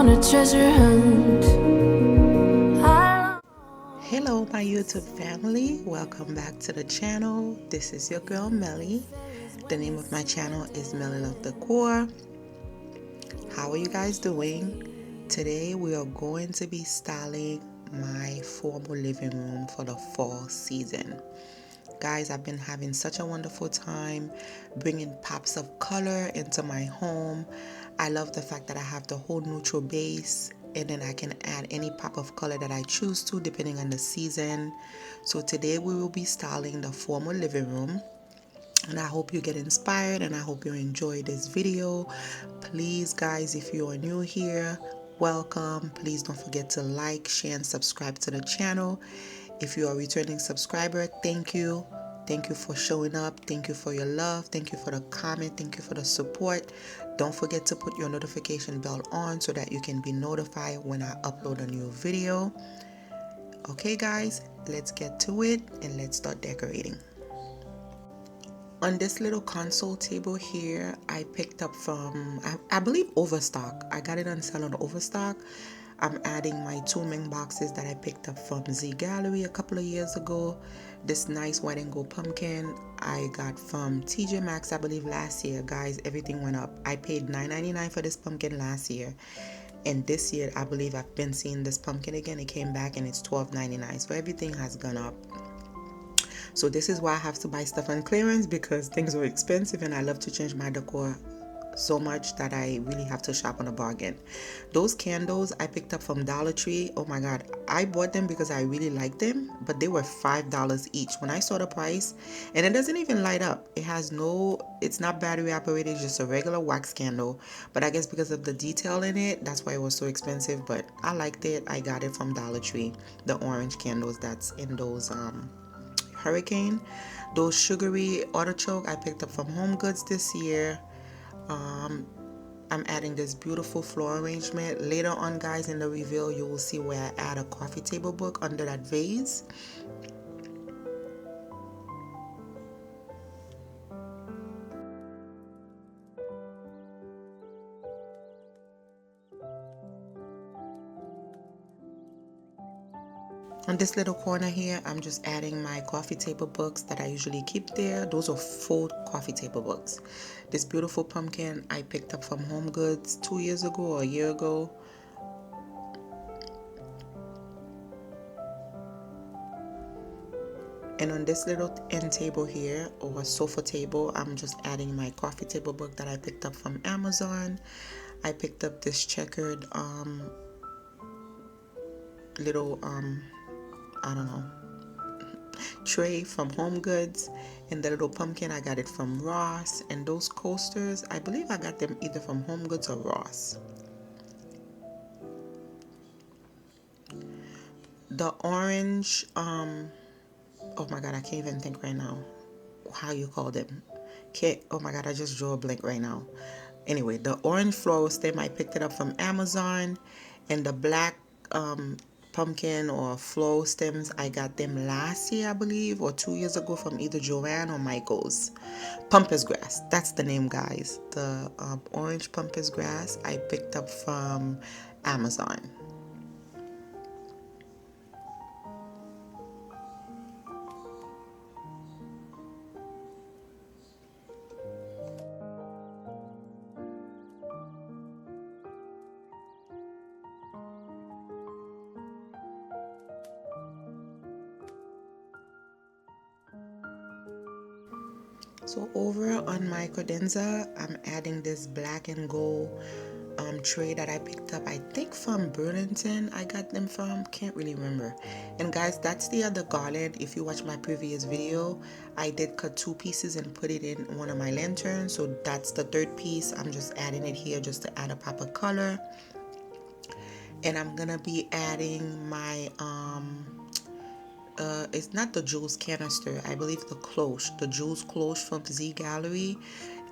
a treasure hunt. Hello my YouTube family, welcome back to the channel. This is your girl Meli. The name of my channel is Meli Love Decor. How are you guys doing? Today we are going to be styling my formal living room for the fall season. Guys, I've been having such a wonderful time bringing pops of color into my home. I love the fact that I have the whole neutral base, and then I can add any pop of color that I choose to depending on the season. So today we will be styling the formal living room, and I hope you get inspired and I hope you enjoy this video. Please guys, if you are new here, welcome. Please don't forget to like, share, and subscribe to the channel. If you are a returning subscriber, thank you. Thank you for showing up. Thank you for your love. Thank you for the comment. Thank you for the support. Don't forget to put your notification bell on so that you can be notified when I upload a new video. Okay guys, let's get to it and let's start decorating. On this little console table here, I picked up from, I believe Overstock. I got it on sale on Overstock. I'm adding my 2 Ming boxes that I picked up from Z Gallery a couple of years ago. This nice white and gold pumpkin I got from TJ Maxx, I believe last year. Guys, everything went up. I paid $9.99 for this pumpkin last year. And this year, I believe I've been seeing this pumpkin again. It came back and it's $12.99. So everything has gone up. So this is why I have to buy stuff on clearance, because things are expensive and I love to change my decor so much that I really have to shop on a bargain. Those candles I picked up from Dollar Tree. Oh my god, I bought them because I really liked them, but they were $5 each. When I saw the price, and it doesn't even light up. It has no, it's not battery operated, it's just a regular wax candle. But I guess because of the detail in it, that's why it was so expensive. But I liked it. I got it from Dollar Tree. The orange candles that's in those Hurricane. Those sugary artichoke I picked up from Home Goods this year. I'm adding this beautiful floral arrangement. Later on guys, in the reveal, you will see where I add a coffee table book under that vase. On this little corner here, I'm just adding my coffee table books that I usually keep there. Those are full coffee table books. This beautiful pumpkin I picked up from Home Goods 2 years ago or a year ago. And on this little end table here, or sofa table, I'm just adding my coffee table book that I picked up from Amazon. I picked up this checkered little I don't know, tray from Home Goods. And the little pumpkin, I got it from Ross. And those coasters, I believe I got them either from Home Goods or Ross. The orange, oh my god, I can't even think right now how you call them. Oh my god, I just drew a blank right now. Anyway, the orange floral stem, I picked it up from Amazon. And the black pumpkin or floral stems, I got them last year, I believe, or 2 years ago from either Joanne or Michael's. Pampas grass, that's the name guys. The orange pampas grass I picked up from Amazon. So over on my Credenza, I'm adding this black and gold tray that I picked up, I think from Burlington. I got them from, can't really remember. And guys, that's the other garland. If you watch my previous video, I did cut 2 pieces and put it in one of my lanterns. So that's the 3rd piece. I'm just adding it here just to add a pop of color. And I'm gonna be adding my it's not the Jules canister, I believe the cloche, the Jules cloche from Z Gallery.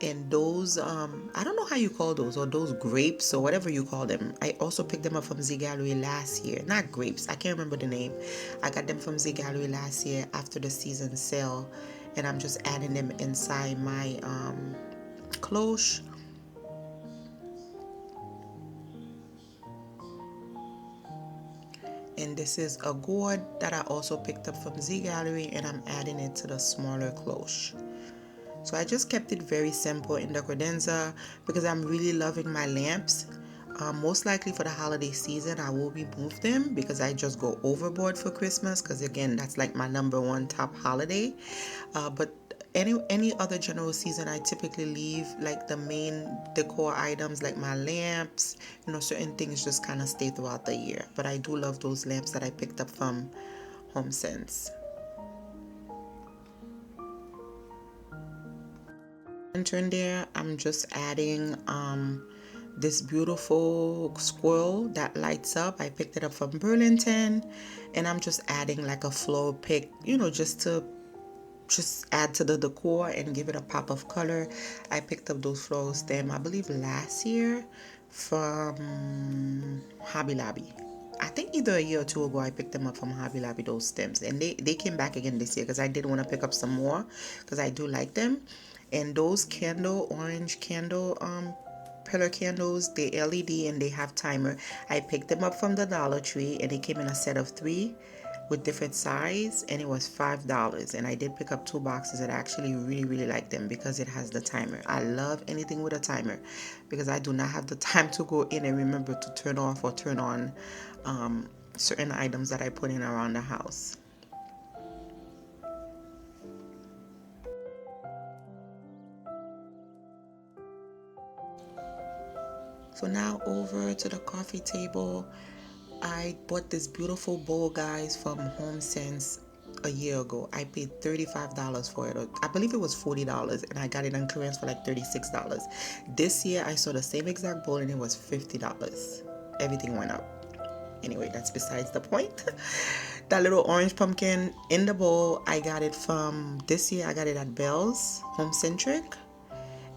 And those I don't know how you call those, or those grapes or whatever you call them. I also picked them up from Z Gallery last year. Not grapes, I can't remember the name. I got them from Z Gallery last year after the season sale, and I'm just adding them inside my cloche. And this is a gourd that I also picked up from Z Gallery, and I'm adding it to the smaller cloche. So I just kept it very simple in the credenza because I'm really loving my lamps. Most likely for the holiday season I will remove them because I just go overboard for Christmas, because again that's like my #1 top holiday. But any other general season I typically leave like the main decor items like my lamps, certain things just kind of stay throughout the year. But I do love those lamps that I picked up from HomeSense. In there I'm just adding this beautiful squirrel that lights up. I picked it up from Burlington, and I'm just adding like a floral pick, just to add to the decor and give it a pop of color. I picked up those floral stem I believe last year from Hobby Lobby. I think either a year or two ago I picked them up from Hobby Lobby, those stems, and they came back again this year because I did want to pick up some more because I do like them. And those orange candle pillar candles, they LED and they have timer. I picked them up from the Dollar Tree, and they came in a set of 3 with different size, and it was $5. And I did pick up 2 boxes, and I actually really like them because it has the timer. I love anything with a timer because I do not have the time to go in and remember to turn off or turn on certain items that I put in around the house. So now over to the coffee table. I bought this beautiful bowl, guys, from HomeSense a year ago. I paid $35 for it. I believe it was $40, and I got it on clearance for like $36. This year I saw the same exact bowl and it was $50. Everything went up. Anyway, that's besides the point. That little orange pumpkin in the bowl, I got it from this year. I got it at Bell's Home Centric.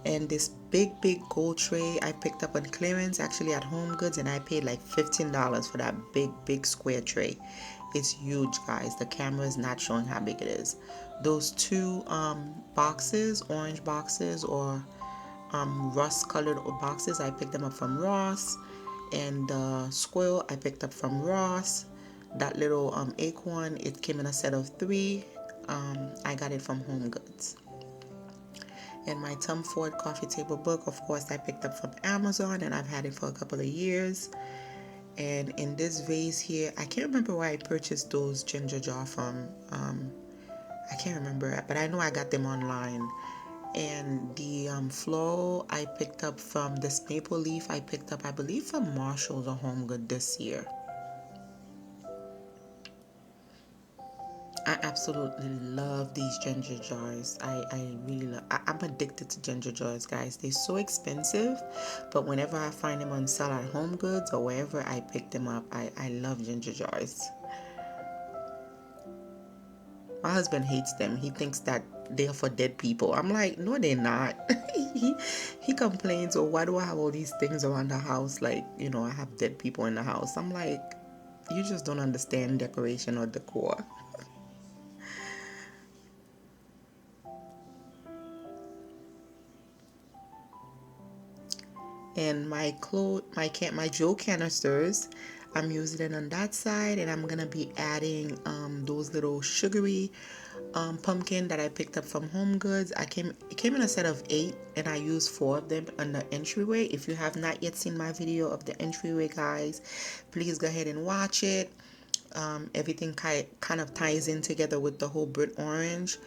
And this big gold tray I picked up on clearance actually at Home Goods, and I paid like $15 for that big square tray. It's huge, guys. The camera is not showing how big it is. Those 2 boxes, orange boxes or rust colored boxes, I picked them up from Ross. And the squirrel I picked up from Ross. That little acorn, it came in a set of 3. I got it from Home Goods. And my Tom Ford coffee table book, of course, I picked up from Amazon, and I've had it for a couple of years. And in this vase here, I can't remember where I purchased those ginger jar from. I can't remember, but I know I got them online. And the floral I picked up from this maple leaf I picked up, I believe, from Marshalls or Home Good this year. I absolutely love these ginger jars. I really love. I'm addicted to ginger jars, guys. They're so expensive, but whenever I find them on sale at Home Goods or wherever I pick them up, I love ginger jars. My husband hates them. He thinks that they're for dead people. I'm like, no, they're not. he complains, oh, why do I have all these things around the house? Like, I have dead people in the house. I'm like, you just don't understand decoration or decor. And my Joe canisters, I'm using it on that side, and I'm gonna be adding those little sugary pumpkin that I picked up from Home Goods. It came in a set of 8, and I used 4 of them on the entryway. If you have not yet seen my video of the entryway, guys, please go ahead and watch it. Everything kind of ties in together with the whole burnt orange,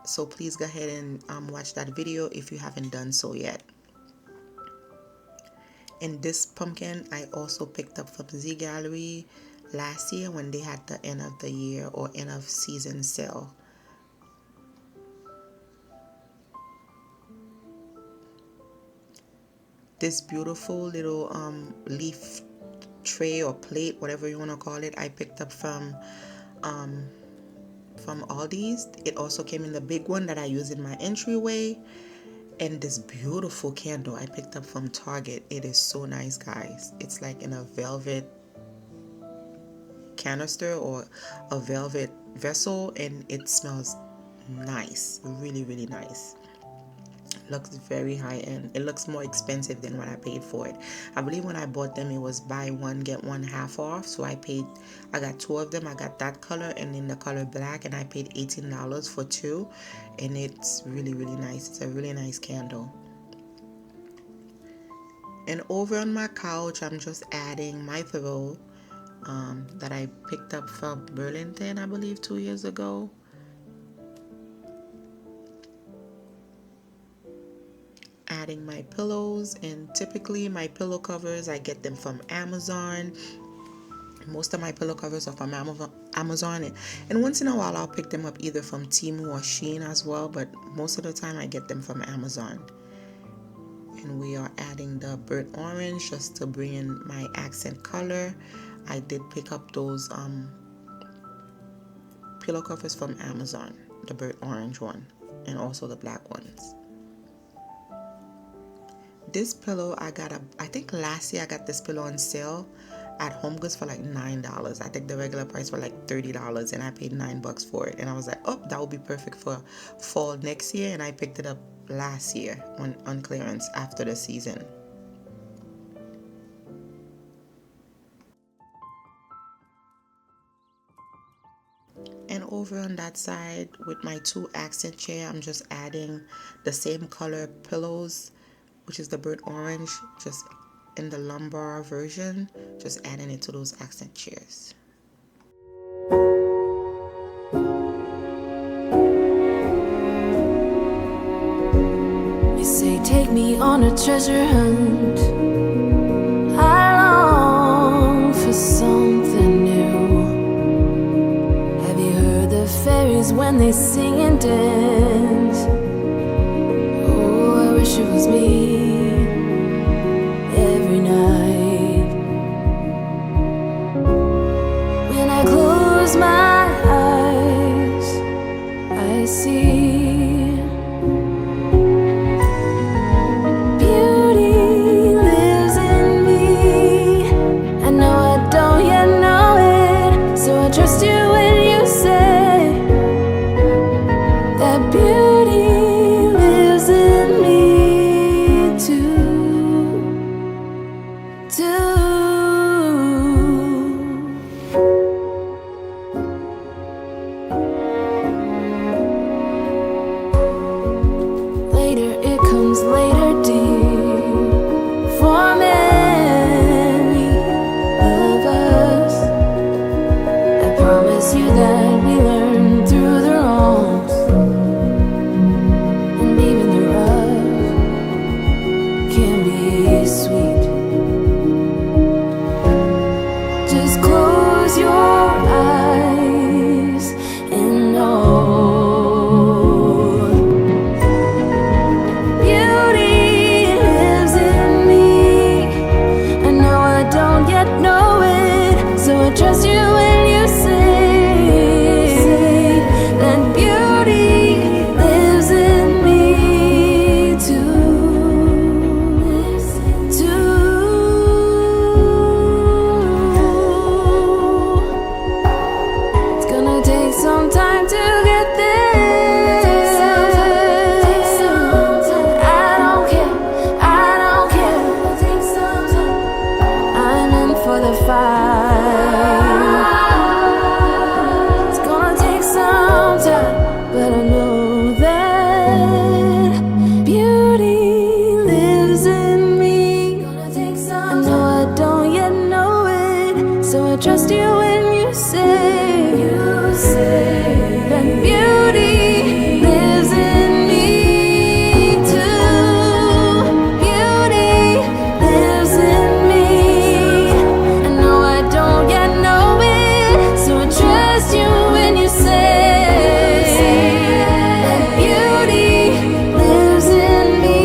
so please go ahead and watch that video if you haven't done so yet. And this pumpkin I also picked up from Z Gallery last year when they had the end of the year or end of season sale. This beautiful little leaf tray or plate, whatever you want to call it, I picked up from Aldi's. It also came in the big one that I use in my entryway. And this beautiful candle I picked up from Target. It is so nice, guys. It's like in a velvet canister or a velvet vessel, and it smells nice, really nice. looks very high end. It looks more expensive than what I paid for it. I believe when I bought them it was buy one get one half off, so I got two of them. I got that color and then the color black, and I paid $18 for two, and it's really nice. It's a really nice candle. And over on my couch I'm just adding my throw that I picked up from Burlington, I believe 2 years ago. Adding my pillows, and typically my pillow covers I get them from Amazon. Most of my pillow covers are from Amazon, and once in a while I'll pick them up either from Temu or Shein as well, but most of the time I get them from Amazon. And we are adding the burnt orange just to bring in my accent color. I did pick up those pillow covers from Amazon, the burnt orange one and also the black ones. This pillow I think last year I got this pillow on sale at Home Goods for like $9. I think the regular price was like $30, and I paid $9 for it. And I was like, oh, that would be perfect for fall next year. And I picked it up last year on clearance after the season. And over on that side with my two accent chair, I'm just adding the same color pillows, which is the burnt orange, just in the lumbar version, just adding it to those accent chairs. They say take me on a treasure hunt. I long for something new. Have you heard the fairies when they sing and dance? Oh, I wish it was me. Every night when I close my eyes, I see beauty lives in me. I know I don't yet know it, so I trust you when you say that beauty lives in me too. Later it comes later, dear, for many of us. I promise you that we learn through the wrongs, and even the rough can be sweet. Just close your eyes and know beauty lives in me. I know I don't yet know it, so I trust you when you say that beauty lives in me It's gonna take some time to get there. I don't care. I'm in for the fight. It's gonna take some time, but I know that beauty lives in me. I know I don't yet know it, so I trust you when you say that beauty lives in me too. Beauty lives in me. I know I don't yet know it, so I trust you when you say that beauty lives in me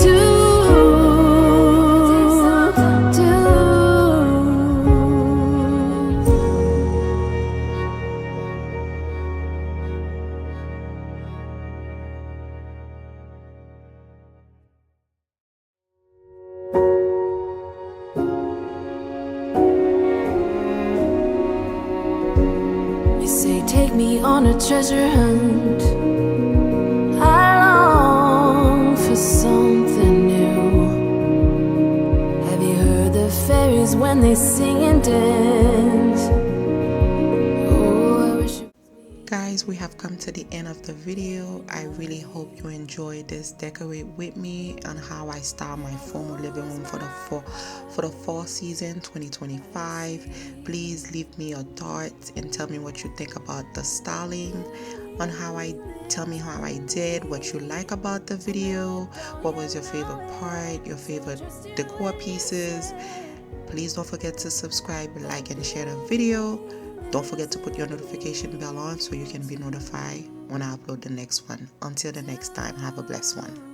too. They say take me on a treasure hunt. I long when they sing and dance. Oh, I wish it. Guys, we have come to the end of the video. I really hope you enjoyed this decorate with me on how I style my formal living room for the fall season 2025. Please leave me your thoughts and tell me what you think about the styling, tell me how I did, what you like about the video, what was your favorite part, your favorite decor pieces. Please don't forget to subscribe, like, and share the video. Don't forget to put your notification bell on so you can be notified when I upload the next one. Until the next time, have a blessed one.